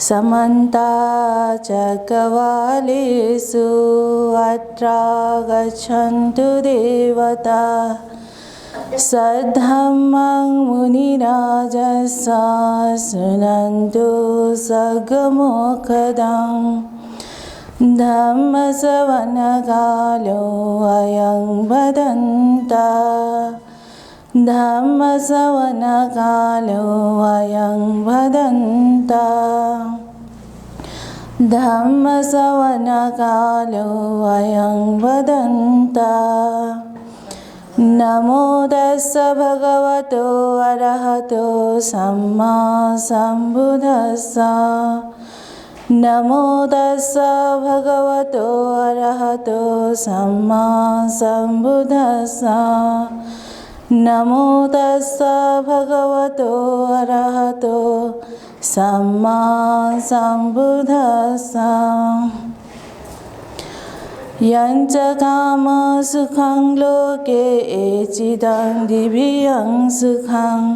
समन्ता चक्रवालेषु अत्रा गच्छन्तु देवता सद्धम्मं मुनिराजस्य शृण्वन्तु सद्गमोक्षदम् धम्मश्रवणकालो अयं भदन्ता धम्मश्रवणकालो अयं भदन्ता धम्मश्रवणकालो अयं भदन्ता नमो तस्स भगवतो अरहतो सम्मा सम्बुद्धस्स नमो तस्स भगवतो अरहतो सम्मा सम्बुद्धस्स नमो तस्स भगवतो अरहतो सम्मा सम्बुद्धस्स यञ्च काम सुखं लोके एचिदं दिव्यं सुखं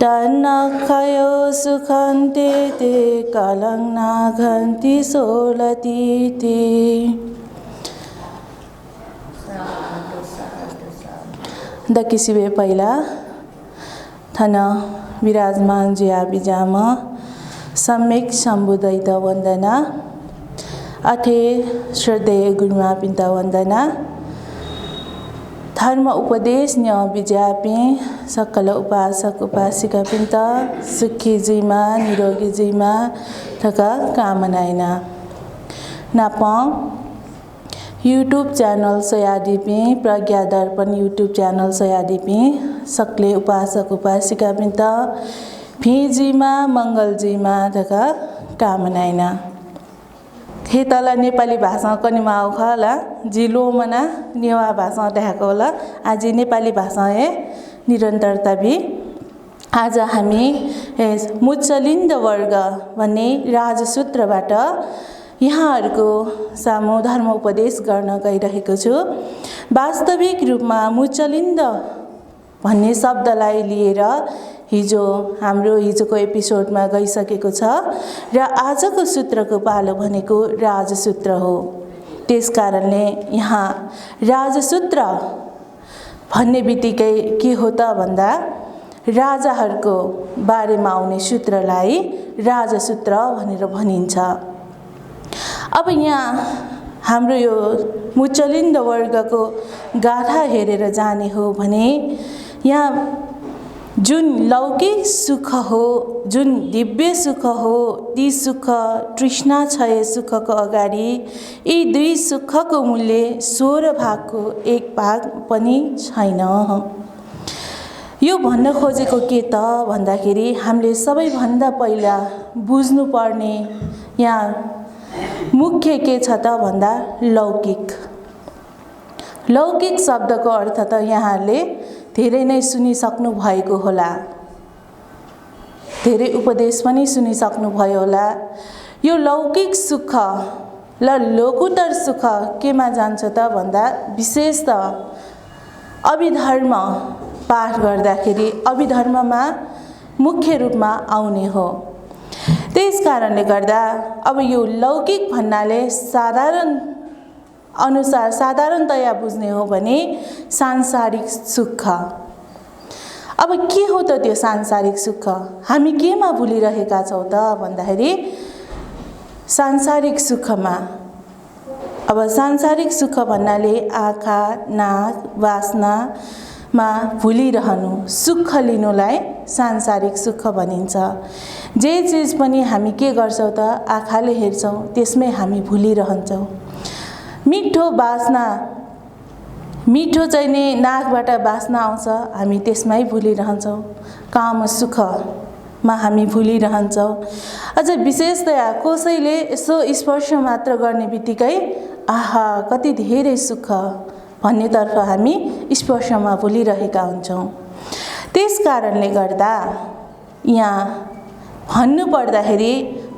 तन्नक्षयो सुखन्ते ते कलं नाघन्ति सोलतीति दकिसिबे पहिला थन विराजमान जिया बिजाम सम्यक सम्बुदैत वन्दना अथे श्रद्धेय गुरुमा पिता वन्दना धर्म उपदेश न्य बिजापे सकल उपासक उपासिका पिता सुखी जीमा निरोगी जीमा थका कामनाइना नापं यूट्यूब चैनल सयादीपे प्रज्ञा दर्पण यूट्यूब चैनल सयादीपे सकले उपासक उपासिका पिता फिजीमा मंगलजीमा थका कामनाइना खेतला नेपाली भाषा कनिमा आउखला जिलो मना नेवा भाषा देखाको होला आज नेपाली भाषा ए निरन्तरता भी आज हामी मुचलिन्द वर्ग भन्ने राजसूत्रबाट यहाँहरुको सामु धर्म उपदेश गर्न गइरहेको छु वास्तविक रूपमा मुचलिन्द भन्ने शब्दलाई लिएर हाम्रो हिजोको एपिसोडमा गइसकेको छ र आजको सूत्रको पालो भनेको राजसूत्र हो त्यसकारणले यहाँ राजसूत्र भन्ने बित्तिकै के हो त भन्दा राजाहरूको बारेमा आउने सूत्रलाई राजसूत्र भनेर भनिन्छ अब यहाँ हाम्रो यो मुचलिन्द वर्गको गाथा हेरेर जाने हो भने यहाँ जुन लौकिक सुख हो जुन दिव्य सुख हो ती सुख तृष्णा क्षय सुखको अगाडि यी दुई सुखको मूल्य 16 भागको एक भाग पनि छैन यो भन्न खोजेको के त भन्दाखेरि हामीले सबैभन्दा पहिला बुझ्नु पर्ने यहाँ मुख्य के छ त भन्दा लौकिक शब्दको अर्थ त यहाँले धेरै नै सुनिसक्नु भएको होला धेरै उपदेश पनि सुनिसक्नु भयो होला यो लौकिक सुख ल लोकुतर सुख केमा जान्छ त भन्दा विशेष त अभिधर्म पाठ गर्दाखेरि अभिधर्ममा मुख्य रूपमा आउने हो त्यसकारणले गर्दा अब यो लौकिक भन्नाले साधारणतया बुझ्ने हो भने सांसारिक सुख अब के हो त त्यो सांसारिक सुख हामी केमा भुलिरहेका छौं त भन्दाखेरि सांसारिक सुखमा अब सांसारिक सुख भन्नाले आँखा नाक वासनामा भुलिरहनु सुख लिनुलाई सांसारिक सुख भनिन्छ जे चीज पनि हामी के गर्छौं त आँखाले हेर्छौं त्यसमै हामी भुलिरहन्छौं मिठो चाहिँ नि नाकबाट बास्ना आउँछ हामी त्यसमै भुलिरहन्छौं काम सुखमा हामी भुलिरहन्छौं अझ विशेषतया कसैले यसो स्पर्श मात्र गर्ने बित्तिकै आहा कति धेरै सुख भन्नेतर्फ हामी स्पर्शमा भुलिरहेका हुन्छौं त्यसकारणले गर्दा यहाँ भन्नु पर्दाखेरि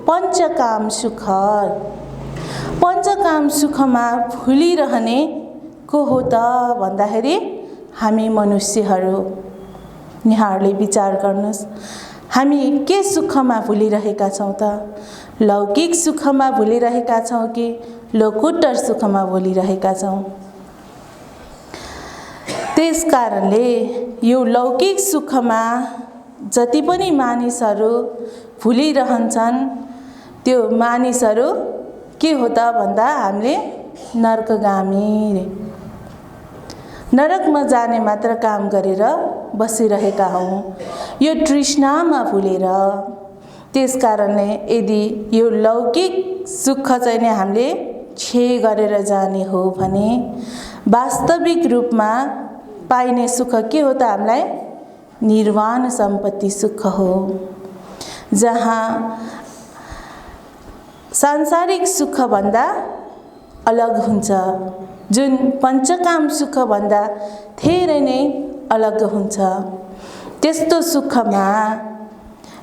पंचकाम सुखमा भुलिरहने को हो त भन्दाखेरि हामी मनुष्यहरू यहाँहरूले विचार गर्नुस् हामी के सुखमा भुलिरहेका छौं त लौकिक सुखमा भुलिरहेका छौँ कि लोकोत्तर सुखमा भुलिरहेका छौँ। त्यस कारणले यो लौकिक सुखमा जति पनि मानिसहरू भुलिरहन्छन् त्यो मानिसहरू के हो त भन्दा हामीले नरकगामी रे, नरकमा जाने मात्र काम गरेर बसिरहेका हौँ यो तृष्णामा भुलेर। त्यस कारणले यदि यो लौकिक सुख चाहिँ नै हामीले क्षय गरेर जाने हो भने वास्तविक रूपमा पाइने सुख के हो त हामीलाई निर्वाण सम्पत्ति सुख हो, जहाँ सांसारिक सुख भन्दा अलग हुन्छ, जुन पञ्चकाम सुख भन्दा धेरै नै अलग हुन्छ। त्यस्तो सुखमा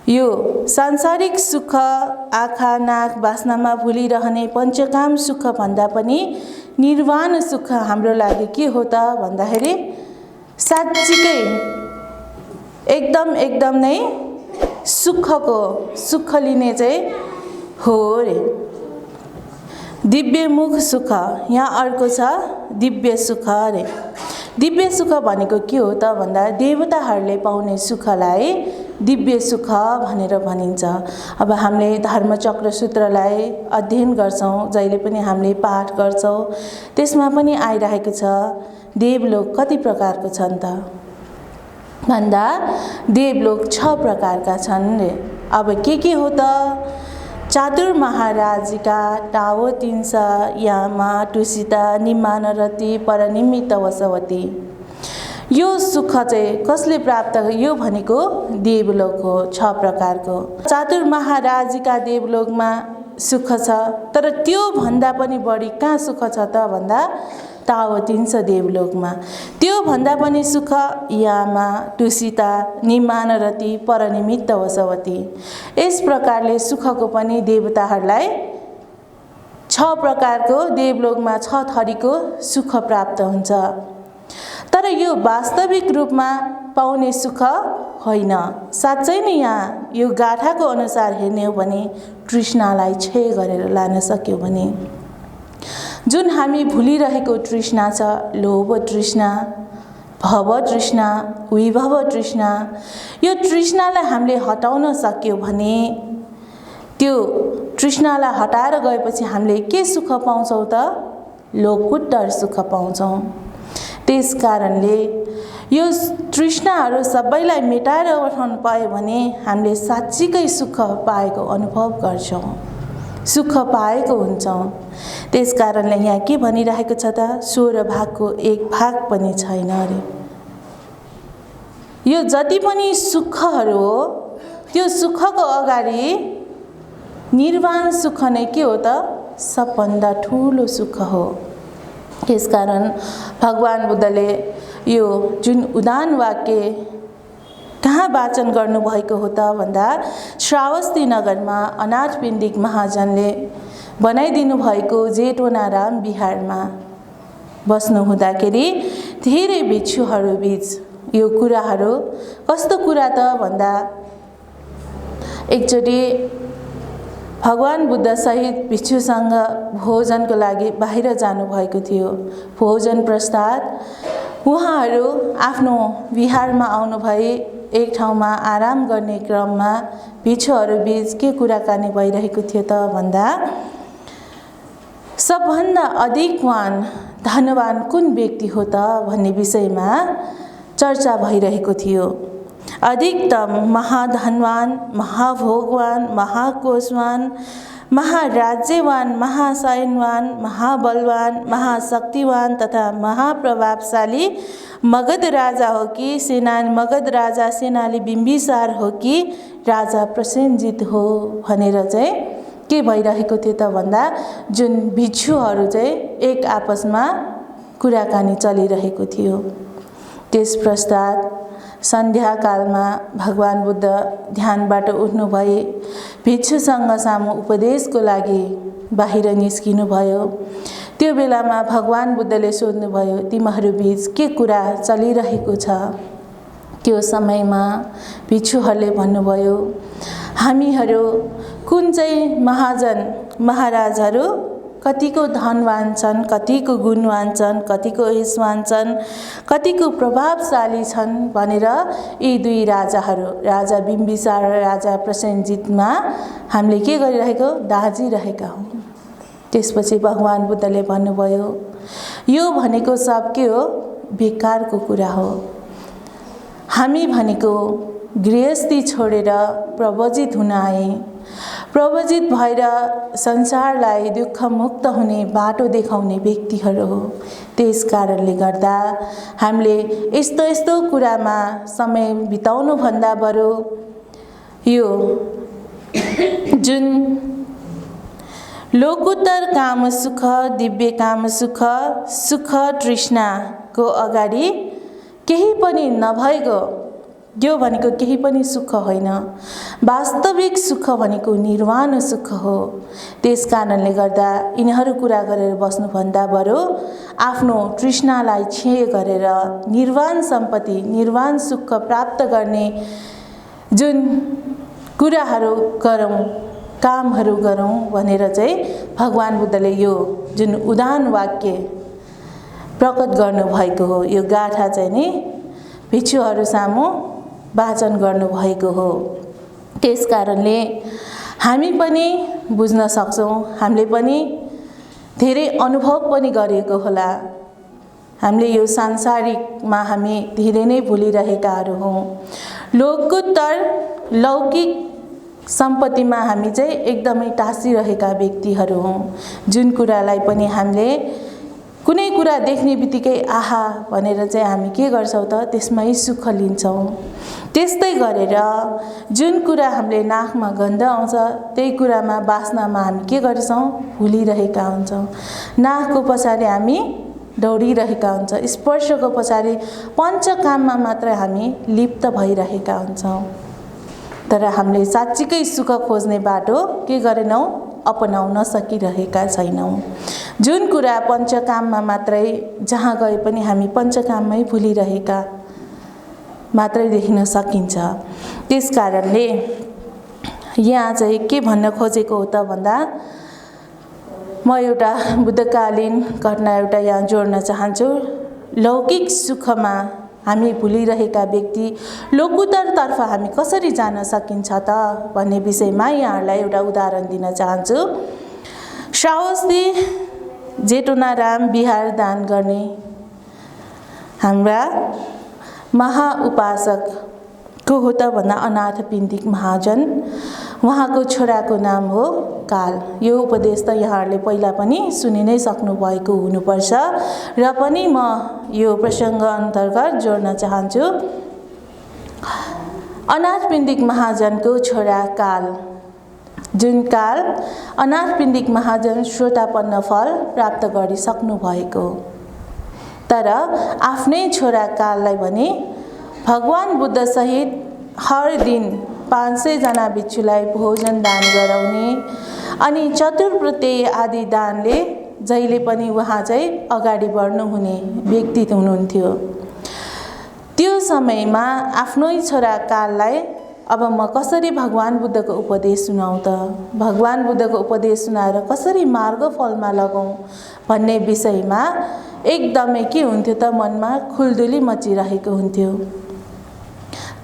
यो सांसारिक सुख आँखा नाक बास्नामा भुलिरहने पञ्चकाम सुख भन्दा पनि निर्वाण सुख हाम्रो लागि के हो त भन्दाखेरि साँच्चीकै एकदम नै सुख लिने चाहिँ हो रे। दिव्य मुख सुख, यहाँ अर्को छ दिव्य सुख रे। दिव्य सुख भनेको के हो त भन्दा देवताहरूले पाउने सुखलाई दिव्य सुख भनेर भनिन्छ। अब हामीले धर्मचक्र सूत्रलाई अध्ययन गर्छौँ, जहिले पनि हामीले पाठ गर्छौँ, त्यसमा पनि आइरहेको छ देवलोक कति प्रकारको छन् त भन्दा देवलोक 6 प्रकारका छन् रे। अब के हो त चातुर महाराजिका टावो तिंस यामा टुसिता निमानरति परनिमित्त वसवती। यो सुख चाहिँ कसले प्राप्त, यो भनेको देवलोक हो 6 प्रकारको। चातुर महाराजिका देवलोकमा सुख छ, तर त्यो भन्दा पनि बढी कहाँ सुख छ त भन्दा तावतिंस देवलोकमा। त्यो भन्दा पनि सुख यामा टुसिता निमानरति परनिमित्त वसवती। यस प्रकारले सुखको पनि देवताहरूलाई 6 प्रकारको देवलोकमा 6 थरीको सुख प्राप्त हुन्छ। तर यो वास्तविक रूपमा पाउने सुख होइन। साँच्चै नै यहाँ यो गाथाको अनुसार हेर्ने हो भने तृष्णालाई क्षय गरेर लान सक्यो भने जुन हामी भुलिरहेको तृष्णा छ, लोभ तृष्णा, भव तृष्णा, विभव तृष्णा, यो तृष्णालाई हामीले हटाउन सक्यो भने त्यो तृष्णालाई हटाएर गएपछि हामीले के सुख पाउँछौँ त लोकोत्तर सुख पाउँछौँ। त्यस कारणले यो तृष्णाहरू सबैलाई मेटाएर उठाउन पायो भने हामीले साँच्चीकै सुख पाएको अनुभव गर्छौँ, सुख पाएको हुन्छौँ। त्यस कारणले यहाँ के भनिरहेको छ त 16 भागको 1 भाग पनि छैन रे। यो जति पनि सुखहरू हो त्यो सुखको अगाडि निर्वाण सुख नै के हो त सबभन्दा ठुलो सुख हो। त्यसकारण भगवान बुद्धले यो जुन उदान वाक्य कहाँ वाचन गर्नुभएको हो त भन्दा श्रावस्ती नगरमा अनाथपिण्डिक महाजनले बनाइदिनु भएको जेठवनाराम बिहारमा बस्नु हुँदाखेरि धेरै भिक्षुहरू बीच यो कुराहरू कस्तो कुरा त भन्दा एकचोटि भगवान बुद्ध सहित भिक्षुसँग भोजनको लागि बाहिर जानुभएको थियो। भोजन पश्चात उहाँहरू आफ्नो विहारमा आउनुभए एक ठाउँमा आराम गर्ने क्रममा भिक्षुहरू बीच के कुराकानी भइरहेको थियो त भन्दा सबभन्दा अधिकवान धनवान कुन व्यक्ति हो त भन्ने विषयमा चर्चा भइरहेको थियो। अधिकतम महाधनवान, महाभोगवान, महाकोशवान, महाराज्यवान, महाशयनवान, महाबलवान, महाशक्तिवान तथा महाप्रभावशाली मगध राजा हो कि मगध राजा सेनाली बिम्बिसार हो कि राजा प्रसेनजित हो भनेर चाहिँ के भइरहेको थियो त भन्दा जुन भिक्षुहरू चाहिँ एक आपसमा कुराकानी चलिरहेको थियो। त्यस पश्चात सन्ध्याकालमा भगवान बुद्ध ध्यानबाट उठ्नु भए भिक्षुसँग सामु उपदेशको लागि बाहिर निस्किनु भयो। त्यो बेलामा भगवान बुद्धले सोध्नुभयो तिमीहरू बीच के कुरा चलिरहेको छ। त्यो समयमा भिक्षुहरूले भन्नुभयो हामीहरू कुन चाहिँ महाजन महाराजहरू कतिको धनवान छन्, कतिको गुणवान छन्, कतिको यशवान छन्, कतिको प्रभावशाली छन् भनेर यी दुई राजाहरू, राजा बिम्बिसार र राजा प्रसेनजितमा हामीले के गरिरहेको दाजिरहेका हौँ। त्यसपछि भगवान बुद्धले भन्नुभयो, यो भनेको सब के हो? बेकारको कुरा हो। हामी भनेको गृहस्थी छोडेर प्रवजित हुन आए, प्रवजित भएर संसारलाई दुःखमुक्त हुने बाटो देखाउने व्यक्तिहरू हो। त्यस कारणले गर्दा हामीले यस्तो यस्तो कुरामा समय बिताउनु भन्दा बरु यो जुन लोकोत्तर काम सुख, दिव्य काम सुख, सुख तृष्णाको अगाडि केही पनि नभएको, यो भनेको केही पनि सुख होइन। वास्तविक सुख भनेको निर्वाण सुख हो। त्यस कारणले गर्दा यिनीहरू कुरा गरेर बस्नुभन्दा बरु आफ्नो तृष्णालाई क्षय गरेर निर्वाण सम्पत्ति, निर्वाण सुख प्राप्त गर्ने जुन कुराहरू गरौँ, कामहरू गरौँ भनेर चाहिँ भगवान बुद्धले यो जुन उदान वाक्य प्रकट गर्नुभएको हो, यो गाथा चाहिँ नि भिक्षुहरू सामु वाचन गर्नुभएको हो। त्यस कारणले हामी पनि बुझ्न सक्छौँ, हामीले पनि धेरै अनुभव पनि गरेको होला। हामीले यो सांसारिकमा हामी धेरै नै भुलिरहेकाहरू हौँ। लोकोत्तर लौकिक सम्पत्तिमा हामी चाहिँ एकदमै टाँसिरहेका व्यक्तिहरू हौँ। जुन कुरालाई पनि हामीले कुनै कुरा देख्ने बित्तिकै आहा भनेर चाहिँ हामी के गर्छौँ त? त्यसमै सुख लिन्छौँ। त्यस्तै गरेर जुन कुरा हामीले नाकमा गन्ध आउँछ त्यही कुरामा बास्नामा हामी के गर्छौँ? भुलिरहेका हुन्छौँ। नाकको पछाडि हामी दौडिरहेका हुन्छौँ। स्पर्शको पछाडि पञ्चकाममा मात्र हामी लिप्त भइरहेका हुन्छौँ। तर हामीले साँच्चीकै सुख खोज्ने बाटो के गरेनौँ? अपनाउन सकिरहेका छैनौँ। जुन कुरा पञ्चकाममा मात्रै, जहाँ गए पनि हामी पञ्चकाममै भुलिरहेका मात्रै देख्न सकिन्छ। त्यस कारणले यहाँ चाहिँ के भन्न खोजेको हो त भन्दा, म एउटा बुद्धकालीन घटना एउटा यहाँ जोड्न चाहन्छु। लौकिक सुखमा हामी भुलिरहेका व्यक्ति लोकोत्तरतर्फ हामी कसरी जान सकिन्छ त भन्ने विषयमा यहाँहरूलाई एउटा उदाहरण दिन चाहन्छु। श्रावस्ती जेठोनाराम बिहार दान गर्ने हाम्रा महाउपासक को हो त भन्दा अनाथ पिण्डिक महाजन, उहाँको छोराको नाम हो काल। यो उपदेश त यहाँहरूले पहिला पनि सुनि नै सक्नु भएको हुनुपर्छ र पनि म यो प्रसङ्ग अन्तर्गत जोड्न चाहन्छु। अनाथ पिण्डिक महाजनको छोरा काल, जुन काल अनाथ पिण्डिक महाजन श्रोतापन्न फल प्राप्त गरिसक्नु भएको, तर आफ्नै छोरा काललाई भने भगवान बुद्ध सहित हर दिन 500 जना भिक्षुलाई भोजन दान गराउने अनि चतुर्वृत्ति आदि दानले जहिले पनि उहाँ चाहिँ अगाडि बढ्नुहुने व्यक्ति हुनुहुन्थ्यो। त्यो समयमा आफ्नै छोरा काललाई अब म कसरी भगवान बुद्धको उपदेश सुनाउँ त, भगवान बुद्धको उपदेश सुनाएर कसरी मार्गफलमा लगाउँ भन्ने विषयमा एकदमै के हुन्थ्यो त, मनमा खुल्दुली मचिरहेको हुन्थ्यो।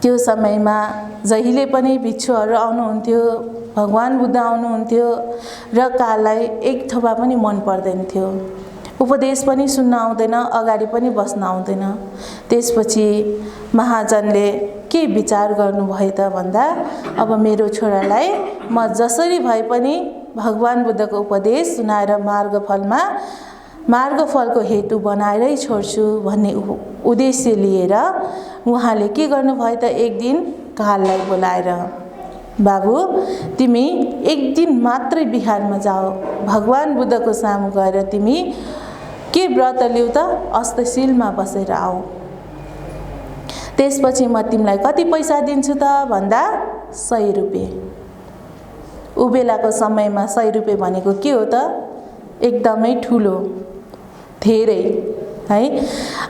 त्यो समयमा जहिले पनि भिक्षुहरू आउनुहुन्थ्यो, भगवान बुद्ध आउनुहुन्थ्यो र काललाई एक थोपा पनि मन पर्दैन थियो। उपदेश पनि सुन्न आउँदैन, अगाडि पनि बस्न आउँदैन। त्यसपछि महाजनले के विचार गर्नुभयो त भन्दा, अब मेरो छोरालाई म जसरी भए पनि भगवान बुद्धको उपदेश सुनाएर मार्गफलको हेतु बनाएरै छोड्छु भन्ने उद्देश्य लिएर उहाँले के गर्नुभयो त, एक दिन काललाई बोलाएर, बाबु तिमी एक दिन मात्रै बिहारमा जाऊ, भगवान बुद्धको सामु गएर तिमी के व्रत लिऊ त, अष्टशीलमा बसेर आऊ। त्यसपछि म तिमीलाई कति पैसा दिन्छु त भन्दा 100 रुपैयाँ। उबेलाको समयमा 100 रुपैयाँ भनेको के हो त, एकदमै ठुलो, धेरै है।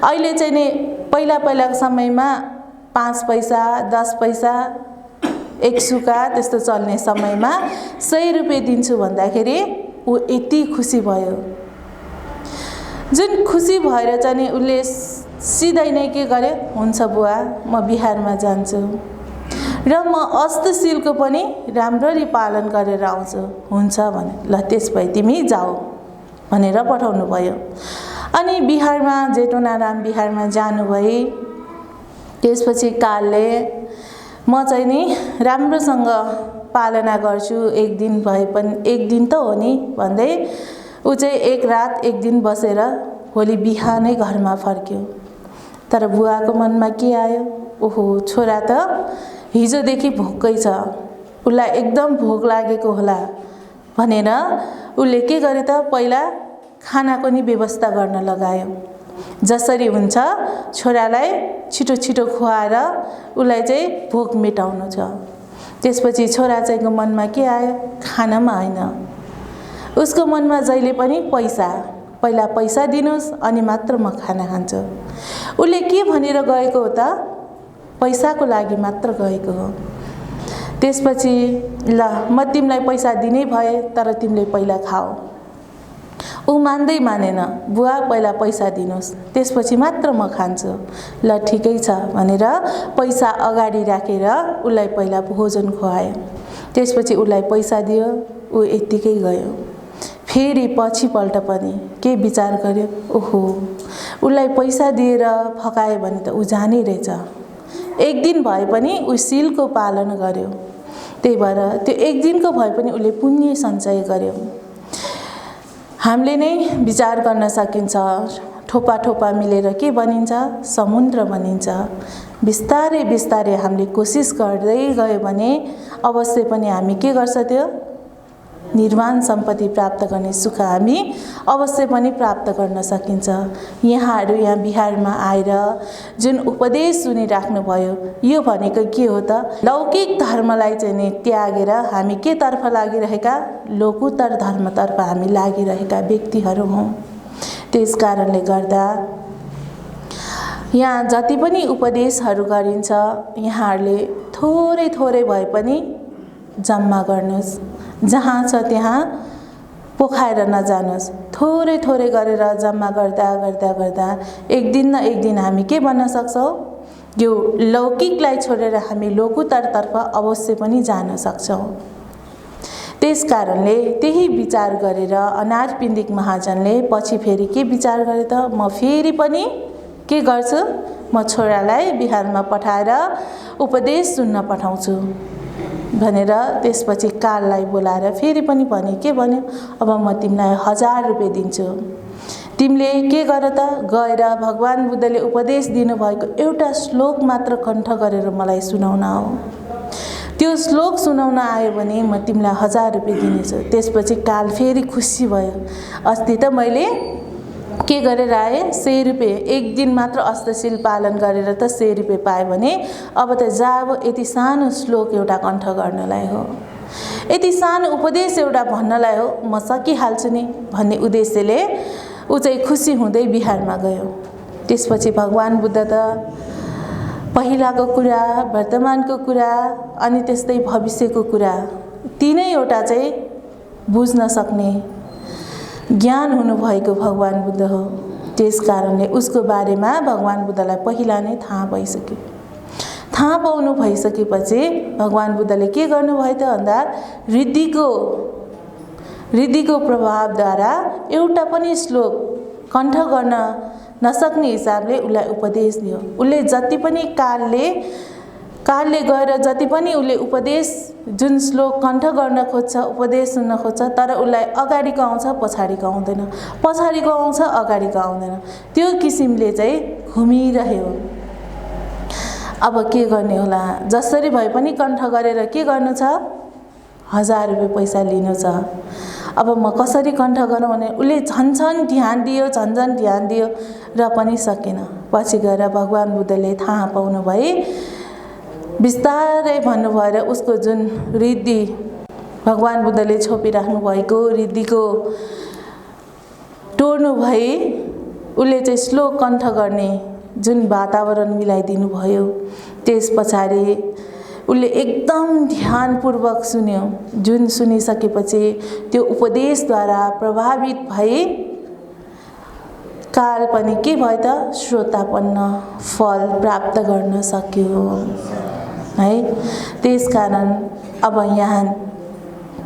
अहिले चाहिँ नि पहिलाको समयमा 5 पैसा 10 पैसा एक सुका त्यस्तो चल्ने समयमा 100 रुपैयाँ दिन्छु भन्दाखेरि ऊ यति खुसी भयो। जुन खुसी भएर चाहिँ उसले सिधै नै के गरे, हुन्छ बुवा म बिहारमा जान्छु र म अस्तशीलको पनि राम्ररी पालन गरेर आउँछु। हुन्छ भने ल त्यस भए तिमी जाऊ भनेर पठाउनु भयो। अनि बिहारमा जेठोनाराम बिहारमा जानुभए। त्यसपछि कालले म चाहिँ नि राम्रोसँग पालना गर्छु, एक दिन भए पनि एक दिन त हो नि भन्दै ऊ चाहिँ एक रात एक दिन बसेर भोलि बिहानै घरमा फर्क्यो। तर बुवाको मनमा के आयो, ओहो छोरा त हिजोदेखि भोकै छ, उसलाई एकदम भोक लागेको होला भनेर उसले के गरे त पहिला खानाको नि व्यवस्था गर्न लगायो। जसरी हुन्छ छोरालाई छिटो छिटो खुवाएर उसलाई चाहिँ भोक मेटाउनु छ। त्यसपछि छोरा चाहिँको मनमा के आयो, खानामा होइन, उसको मनमा जहिले पनि पैसा, पहिला पैसा दिनुहोस् अनि मात्र म खाना खान्छु। उसले के भनेर गएको हो त, पैसाको लागि मात्र गएको हो। त्यसपछि ल म तिमीलाई पैसा दिनै भए तर तिमीले पहिला खाऊ। ऊ मान्दै मानेन, बुवा पहिला पैसा दिनुहोस् त्यसपछि मात्र म खान्छु। ल ठिकै छ भनेर पैसा अगाडि राखेर उसलाई पहिला भोजन खुवायो। त्यसपछि उसलाई पैसा दियो, ऊ यत्तिकै गयो। फेरि पछिपल्ट पनि के विचार गर्यो, ओहो उसलाई पैसा दिएर फकायो भने त ऊ जाने रहेछ। एक दिन भए पनि ऊ शीलको पालन गर्यो। त्यही भएर त्यो एक दिनको भए पनि उसले पुण्य सञ्चय गर्यो। हामीले नै विचार गर्न सकिन्छ, ठोपा ठोपा मिलेर के बनिन्छ, समुद्र बनिन्छ। बिस्तारै बिस्तारै हामीले कोसिस गर्दै गयो भने अवश्य पनि हामी के गर्छ, त्यो निर्वाण सम्पत्ति प्राप्त गर्ने सुख हामी अवश्य पनि प्राप्त गर्न सकिन्छ। यहाँहरू यहाँ बिहारमा आएर जुन उपदेश सुनिराख्नु भयो, यो भनेको के हो त, लौकिक धर्मलाई चाहिँ नि त्यागेर हामी के तर्फ लागिरहेका, लोकोत्तर धर्मतर्फ हामी लागिरहेका व्यक्तिहरू हौँ। त्यस कारणले गर्दा यहाँ जति पनि उपदेशहरू गरिन्छ यहाँहरूले थोरै थोरै भए पनि जम्मा गर्नुहोस्। जहाँ छ त्यहाँ पोखाएर नजानुहोस्। थोरै थोरै गरेर जम्मा गर्दा गर्दा गर्दा एक दिन न एक दिन हामी के बन्न सक्छौँ, यो लौकिकलाई छोडेर हामी लोकोत्तरतर्फ अवश्य पनि जान सक्छौँ। त्यस कारणले त्यही विचार गरेर अनाथ पिण्डिक महाजनले पछि फेरि के विचार गरे त, म फेरि पनि के गर्छु, म छोरालाई बिहारमा पठाएर उपदेश सुन्न पठाउँछु भनेर त्यसपछि काललाई बोलाएर फेरि पनि भने, के भन्यो, अब म तिमीलाई 1000 रुपैयाँ दिन्छु, तिमीले के गर त, गएर भगवान बुद्धले उपदेश दिनुभएको एउटा श्लोक मात्र कण्ठ गरेर मलाई सुनाउन आऊ। त्यो श्लोक सुनाउन आयो भने म तिमीलाई 1000 रुपैयाँ दिनेछु। त्यसपछि काल फेरि खुसी भयो, अस्ति त मैले के गरेर आए, 100 रुपैयाँ, एक दिन मात्र अस्तशील पालन गरेर त 100 रुपैयाँ पाए भने अब त जाब यति सानो श्लोक एउटा कण्ठ गर्नलाई हो, यति सानो उपदेश एउटा भन्नलाई हो, म सकिहाल्छु नि भन्ने उद्देश्यले ऊ चाहिँ खुसी हुँदै बिहारमा गयो। त्यसपछि भगवान बुद्ध त पहिलाको कुरा, वर्तमानको कुरा अनि त्यस्तै भविष्यको कुरा तीनैवटा चाहिँ बुझ्न सक्ने ज्ञान हुनुभएको भगवान बुद्ध हो। त्यस कारणले उसको बारेमा भगवान बुद्धलाई पहिला नै थाहा भइसक्यो। थाहा पाउनु भइसकेपछि भगवान बुद्धले के गर्नुभयो त भन्दा रिद्धिको प्रभावद्वारा एउटा पनि श्लोक कण्ठ गर्न नसक्ने हिसाबले उसलाई उपदेश दियो। उसले जति पनि कालले गएर जति पनि उसले उपदेश जुन श्लोक कण्ठ गर्न खोज्छ, उपदेश सुन्न खोज्छ, तर उसलाई अगाडिको आउँछ पछाडिको आउँदैन, पछाडिको आउँछ अगाडिको आउँदैन, त्यो किसिमले चाहिँ घुमिरह्यो। अब के गर्ने होला, जसरी भए पनि कण्ठ गरेर के गर्नु छ, 1000 रुपैयाँ पैसा लिनु छ। अब म कसरी कण्ठ गरौँ भने उसले झन् ध्यान दियो र पनि सकेन। पछि गएर भगवान बुद्धले थाहा पाउनु भए, बिस्तारै भन्नुभयो र उसको जुन रिद्धि भगवान बुद्धले छोपिराख्नु भएको रिद्धिको टोर्नु भए उसले चाहिँ श्लोक कण्ठ गर्ने जुन वातावरण मिलाइदिनु भयो। त्यस पछाडि उसले एकदम ध्यानपूर्वक सुन्यो। जुन सुनिसकेपछि त्यो उपदेशद्वारा प्रभावित भई काल पनि के भयो त? श्रोतापन्न फल प्राप्त गर्न सक्यो है। त्यसकारण अब यहाँ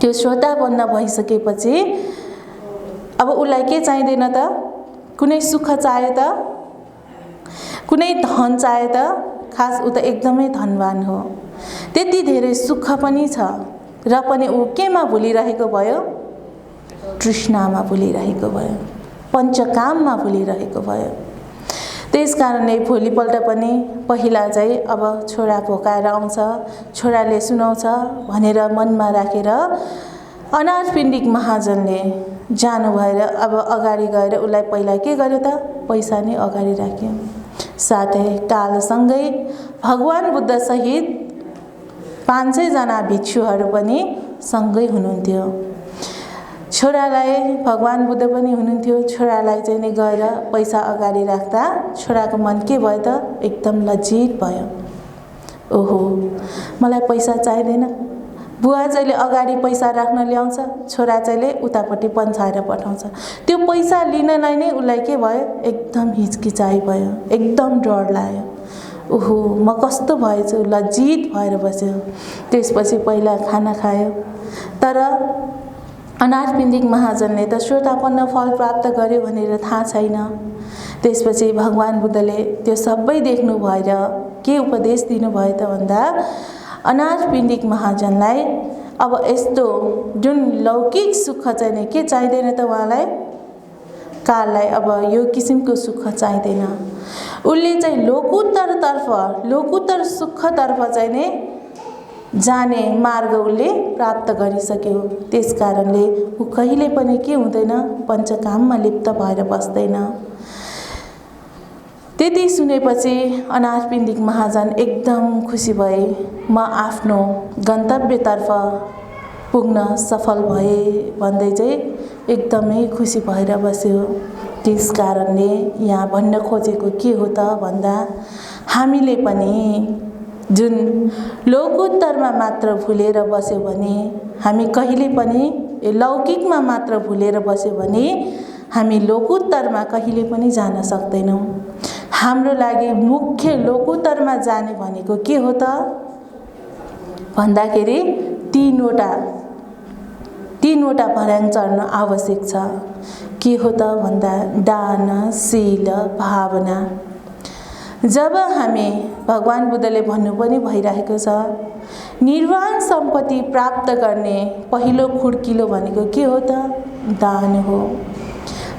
त्यो श्रोतापन्न भइसकेपछि अब उसलाई के चाहिँदैन त? कुनै सुख चाहियो त? कुनै धन चाहियो त? खास ऊ त एकदमै धनवान हो, त्यति धेरै सुख पनि छ, र पनि ऊ केमा भुलिरहेको भयो? तृष्णामा भुलिरहेको भयो, पञ्चकाममा भुलिरहेको भयो। त्यसकारणले भोलिपल्ट पनि पहिला चाहिँ अब छोरा भोकाएर आउँछ, छोराले सुनाउँछ भनेर मनमा राखेर अनाथपिण्डिक महाजनले जानु भएर अब अगाडि गएर उसलाई पहिला के गर्यो त? पैसा नै अगाडि राख्यो। साथै कालसँगै भगवान बुद्ध सहित 500 जना भिक्षुहरू पनि सँगै हुनुहुन्थ्यो। छोरालाई भगवान बुद्ध पनि हुनुहुन्थ्यो। छोरालाई चाहिँ नि गएर पैसा अगाडि राख्दा छोराको मन के भयो त? एकदम लज्जित भयो। ओहो, मलाई पैसा चाहिँदैन। बुवा चाहिँले अगाडि पैसा राख्न ल्याउँछ, छोरा चाहिँले उतापट्टि पन्छाएर पठाउँछ। त्यो पैसा लिनलाई नै उसलाई के भयो? एकदम हिचकिचाइ भयो, एकदम डर लाग्यो। ओहो, म कस्तो भएछु, लज्जित भएर बस्यो। त्यसपछि पहिला खाना खायो। तर अनाथपिण्डिक महाजनले त श्रोतापन्न फल प्राप्त गर्यो भनेर थाहा छैन। त्यसपछि भगवान बुद्धले त्यो सबै देख्नु भएर के उपदेश दिनुभयो त भन्दा अनाथपिण्डिक महाजनलाई अब यस्तो जुन लौकिक सुख चाहिने के चाहिँदैन त उहाँलाई? काललाई अब यो किसिमको सुख चाहिँदैन। उसले चाहिँ लोकुत्तर सुखतर्फ चाहिँ नै जाने मार्ग उसले प्राप्त गरिसक्यो। त्यसकारणले ऊ कहिले पनि के हुँदैन? पञ्चकाममा लिप्त भएर बस्दैन। त्यति सुनेपछि अनाथपिण्डिक महाजन एकदम खुसी भए। म आफ्नो गन्तव्यतर्फ पुग्न सफल भए भन्दै चाहिँ एकदमै खुसी भएर बस्यो। त्यसकारणले यहाँ भन्न खोजेको के हो त भन्दा हामीले पनि जुन लोकोत्तरमा मात्र भुलेर बस्यो भने, हामी कहिले पनि लौकिकमा मात्र भुलेर बस्यो भने हामी लोकोत्तरमा कहिले पनि जान सक्दैनौँ। हाम्रो लागि मुख्य लोकोत्तरमा जाने भनेको के हो त भन्दाखेरि तीनवटा भर्याङ चढ्न आवश्यक छ। के हो त भन्दा दान, शील, भावना। जब हामी भगवान बुद्धले भन्नु पनि भइरहेको छ, निर्वाण सम्पत्ति प्राप्त गर्ने पहिलो खुड्किलो भनेको के हो त? दान हो।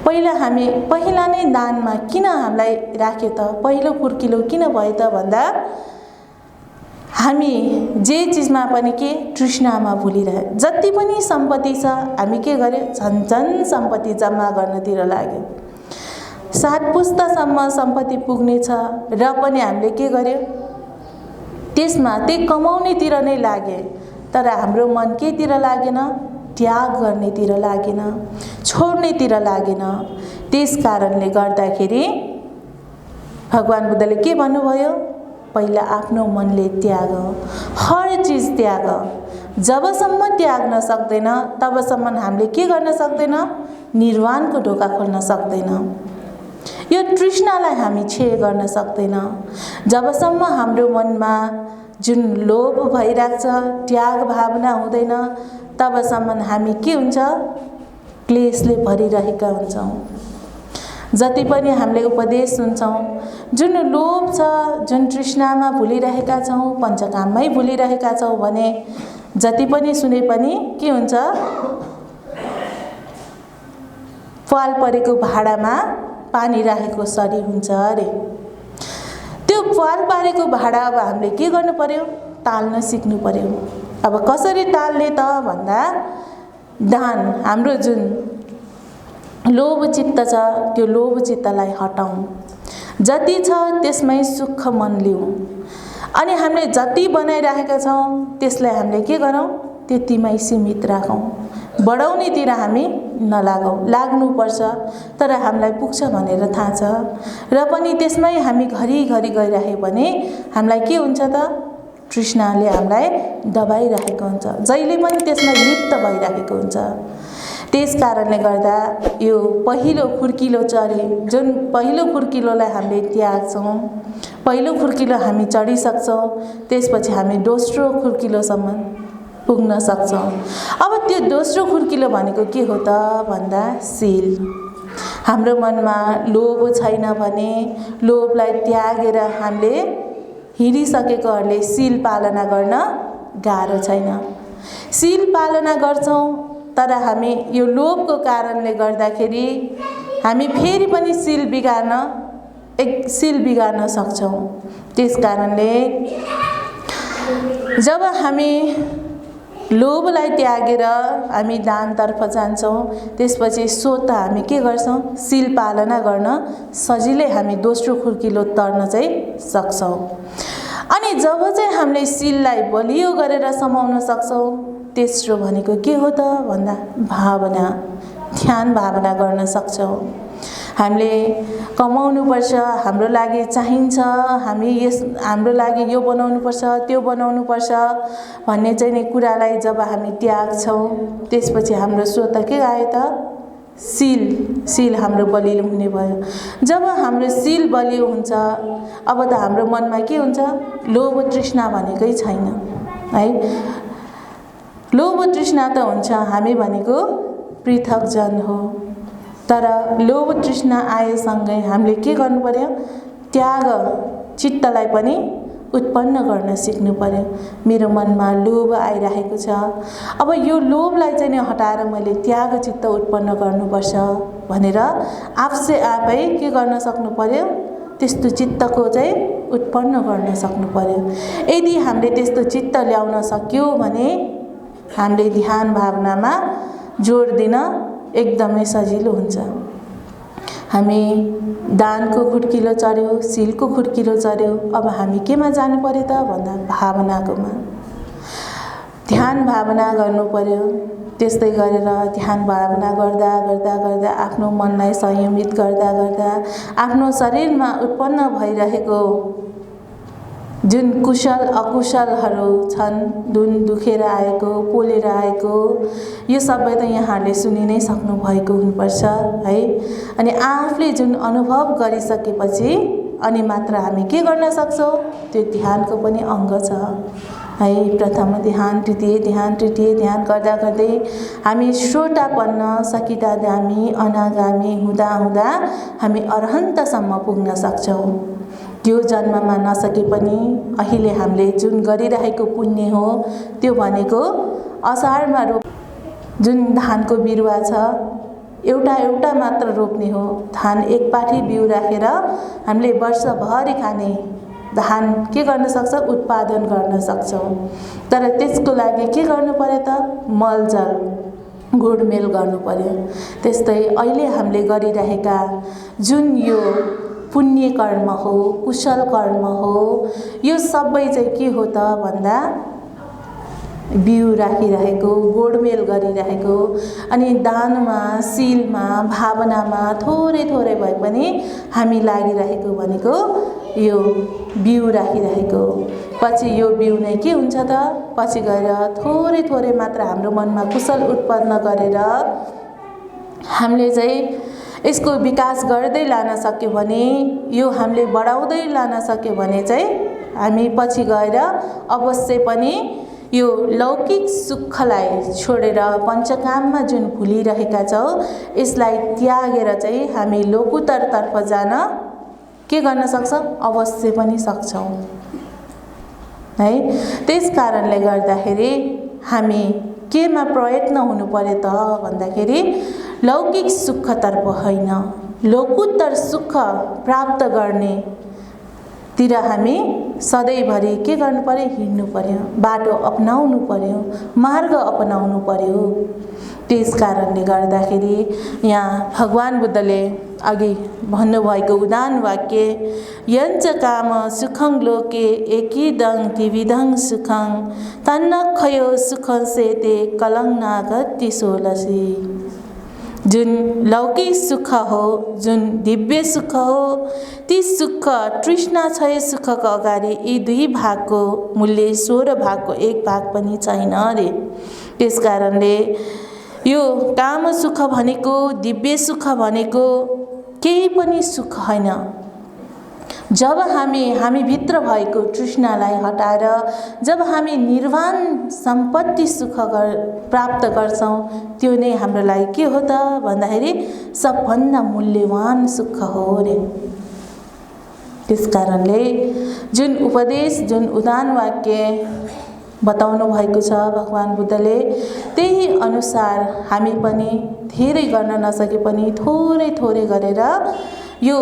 पहिला नै दानमा किन हामीलाई राख्यो त? पहिलो खुड्किलो किन भयो त भन्दा हामी जे चिजमा पनि के तृष्णामा भुलिरहे। जति पनि सम्पत्ति छ हामी के गर्यो? झन् सम्पत्ति जम्मा गर्नतिर लाग्यो। 7 पुस्तासम्म सम्पत्ति पुग्नेछ र पनि हामीले के गर्यो? त्यसमा त्यही कमाउनेतिर नै लागे। तर हाम्रो मन केतिर लागेन? त्याग गर्नेतिर लागेन, छोड्नेतिर लागेन। त्यसकारणले गर्दाखेरि भगवान बुद्धले के भन्नुभयो? पहिला आफ्नो मनले त्याग, हर चीज त्याग। जबसम्म त्याग्न सक्दैन तबसम्म हामीले के गर्न सक्दैन? निर्वाणको ढोका खोल्न सक्दैन। यो तृष्णालाई हामी क्षय गर्न सक्दैन। जबसम्म हाम्रो मनमा जुन लोभ भइराख्छ, त्याग भावना हुँदैन, तबसम्म हामी के हुन्छ? क्लेशले भरिरहेका हुन्छौँ। जति पनि हामीले उपदेश सुन्छौँ, जुन लोभ छ, जुन तृष्णामा भुलिरहेका छौँ, पञ्चकाममै भुलिरहेका छौँ भने जति पनि सुने पनि के हुन्छ? पाल परेको भाँडामा पानी राखेको सरी हुन्छ अरे। त्यो पाल पारेको भाँडा अब हामीले के गर्नु पर्यो? टाल्न सिक्नु पर्यो। अब कसरी टाल्ने त भन्दा दान, हाम्रो जुन लोभ चित्त छ त्यो लोभ चित्तलाई हटाउँ। जति छ त्यसमै सुख मन लिउँ। अनि हामीले जति बनाइराखेका छौँ त्यसलाई हामीले के गरौँ? त्यतिमै सीमित राखौँ। बढाउनेतिर हामी नलागौँ। लाग्नुपर्छ तर हामीलाई पुग्छ भनेर थाहा छ र पनि त्यसमै हामी घरिघरि गइरह्यो भने हामीलाई के हुन्छ त? तृष्णाले हामीलाई दबाइरहेको हुन्छ, जहिले पनि त्यसमा लिप्त भइरहेको हुन्छ। त्यस कारणले गर्दा यो पहिलो खुर्किलो चढे, जुन पहिलो खुर्किलोलाई हामीले त्याग्छौँ, पहिलो खुर्किलो हामी चढिसक्छौँ, त्यसपछि हामी दोस्रो खुर्किलोसम्म पुग्न सक्छौँ। अब त्यो दोस्रो खुर्किलो भनेको के हो त भन्दा शील। हाम्रो मनमा लोभ छैन भने लोभलाई त्यागेर हामीले हिँडिसकेकोहरूले शील पालना गर्न गाह्रो छैन। शील पालना गर्छौँ तर हामी यो लोभको कारणले गर्दाखेरि हामी फेरि पनि शील बिगार्न सक्छौँ। त्यस कारणले जब हामी लोभलाई त्यागेर हामी दानतर्फ जान्छौँ, त्यसपछि स्वतः हामी के गर्छौँ, शील पालना गर्न सजिलै हामी दोस्रो खुर्किलो तर्न चाहिँ सक्छौँ। अनि जब चाहिँ हामीले शीललाई बलियो गरेर समाउन सक्छौँ, तेस्रो भनेको के हो त भन्दा भावना, ध्यान भावना गर्न सक्छौँ। हामीले कमाउनुपर्छ, हाम्रो लागि चाहिन्छ, हाम्रो लागि यो बनाउनुपर्छ, त्यो बनाउनुपर्छ भन्ने चाहिँ नि कुरालाई जब हामी त्याग्छौँ, त्यसपछि हाम्रो स्वतः के आयो त शील हाम्रो बलियो हुने भयो। जब हाम्रो शील बलियो हुन्छ, अब त हाम्रो मनमा के हुन्छ, लोभ तृष्णा भनेकै छैन है। लोभ तृष्णा त हुन्छ, हामी भनेको पृथक जन हो, तर लोभ तृष्णा आएसँगै हामीले के गर्नु पर्यो, त्याग चित्तलाई पनि उत्पन्न गर्न सिक्नु पर्यो। मेरो मनमा लोभ आइरहेको छ, अब यो लोभलाई चाहिँ नि हटाएर मैले त्याग चित्त उत्पन्न गर्नुपर्छ भनेर आफसे आफै के गर्न सक्नु पर्यो, त्यस्तो चित्तको चाहिँ उत्पन्न गर्न सक्नु पर्यो। यदि हामीले त्यस्तो चित्त ल्याउन सक्यौँ भने हामीले ध्यान भावनामा जोड दिन एकदमै सजिलो हुन्छ। हामी दानको खुड्किलो चढ्यो, शीलको खुड्किलो चढ्यो, अब हामी केमा जानु पर्यो त भन्दा भावनाकोमा ध्यान भावना गर्नु पर्यो। त्यस्तै गरेर ध्यान भावना गर्दा गर्दा गर्दा आफ्नो मनलाई संयमित गर्दा गर्दा आफ्नो शरीरमा उत्पन्न भइरहेको जुन कुशल अकुशलहरू छन्, जुन दुखेर आएको, पोलेर आएको, यो सबै त यहाँहरूले सुनि नै सक्नु भएको हुनुपर्छ है। अनि आफूले जुन अनुभव गरिसकेपछि अनि मात्र हामी के गर्न सक्छौँ, त्यो ध्यानको पनि अङ्ग छ है। प्रथम ध्यान, द्वितीय ध्यान, तृतीय ध्यान गर्दा गर्दै हामी श्रोतापन्न सकितागामी अनागामी हुँदा हुँदा हामी अरहन्तसम्म पुग्न सक्छौँ। त्यो जन्ममा नसके पनि अहिले हामीले जुन गरिरहेको पुण्य हो, त्यो भनेको असारमा जुन धानको बिरुवा छ, एउटा मात्र रोप्ने हो। धान एक पाठी बिउ राखेर हामीले वर्षभरि खाने धान के गर्न सक्छ, उत्पादन गर्न सक्छौँ। तर त्यसको लागि के गर्नु पर्यो त, मलजल गोडमेल गर्नु पर्यो। त्यस्तै अहिले हामीले गरिरहेका जुन यो पुण्य कर्म हो, कुशल कर्म हो, यो सबै चाहिँ के हो त भन्दा बिउ राखिरहेको, गोडमेल गरिरहेको, अनि दानमा, शीलमा, भावनामा थोरै थोरै भए पनि हामी लागिरहेको भनेको यो बिउ राखिरहेको। पछि यो बिउ नै के हुन्छ त, पछि गएर थोरै थोरै मात्र हाम्रो मनमा कुशल उत्पन्न गरेर हामीले चाहिँ यसको विकास गर्दै लान सक्यो भने, यो हामीले बढाउँदै लान सक्यो भने चाहिँ हामी पछि गएर अवश्य पनि यो लौकिक सुखलाई छोडेर पञ्चकाममा जुन भुलिरहेका छौँ, यसलाई त्यागेर चाहिँ हामी लोकुत्तरतर्फ जान के गर्न सक्छौँ, अवश्य पनि सक्छौँ है। त्यस कारणले गर्दाखेरि हामी केमा प्रयत्न हुनु पर्यो त भन्दाखेरि लौकिक सुखतर्फ होइन, लोकुत्तर सुख प्राप्त गर्ने तिर हामी सधैँभरि के गर्नु पर्यो, हिँड्नु पर्यो, बाटो अपनाउनु पर्यो, मार्ग अपनाउनु पर्यो। त्यस कारणले गर्दाखेरि यहाँ भगवान बुद्धले अघि भन्नुभएको उदान वाक्य यञ्च काम सुखं लोके एकिदं द्विविधं सुखं तन्न खयो सुखं सेते कलं नागति सोलसी। जुन लौकिक सुख हो, जुन दिव्य सुख हो, ती सुख तृष्णा क्षय सुखको अगाडि यी दुई भागको मूल्य 16 भागको एक भाग पनि छैन रे। त्यसकारणले यो काम सुख भनेको, दिव्य सुख भनेको केही पनि सुख होइन। जब हामी भित्र भएको तृष्णालाई हटाएर जब हामी निर्वाण सम्पत्ति सुख प्राप्त गर्छौं, त्यो नै हाम्रो लागि के हो त भन्दाखेरि सबभन्दा मूल्यवान सुख हो रे। त्यसकारणले जुन उपदेश, जुन उदान वाक्य बताउनु भएको छ भगवान बुद्धले, त्यही अनुसार हामी पनि धेरै गर्न नसके पनि थोरै थोरै गरेर यो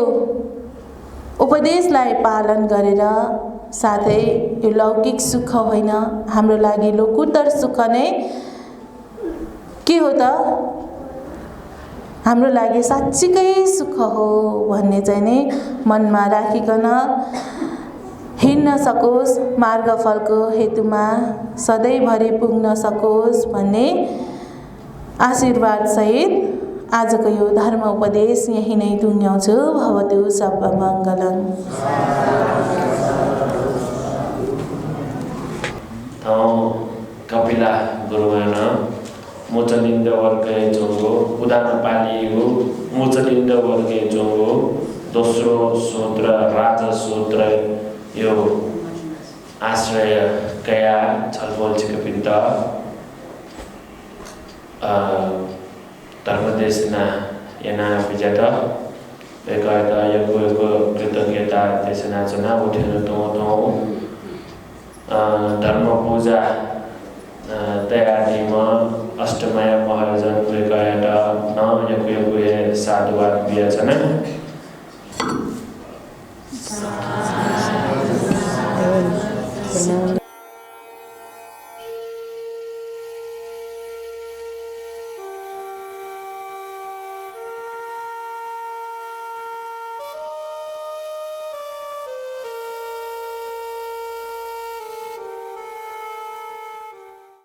उपदेशलाई पालन गरेर, साथै यो लौकिक सुख होइन, हाम्रो लागि लोकोत्तर सुख नै के हो त, हाम्रो लागि साँच्चीकै सुख हो भन्ने चाहिँ नै मनमा राखिकन हिँड्न सकोस्, मार्गफलको हेतुमा सधैँभरि पुग्न सकोस् भन्ने आशीर्वाद सहित आजको यो धर्म उपदेश यही नै टुङ्ग्याउँछु। भवतु सर्वमङ्गलम्। कपिला गुरुवान मोचलिन्द वर्गे जोंगो उदान पालिएको मोचलिन्द वर्गे जोंगो दोस्रो सूत्र राजसूत्र यो आश्रय कया छलफल चिकपिन्त धर्मदेशना येना विजेत बेकायदा यको कृतज्ञता देशना चना उठेन तो धर्म पूजा तयारीमा अष्टमय महाराजन बेकायदा न यको साधुवाद बियाचना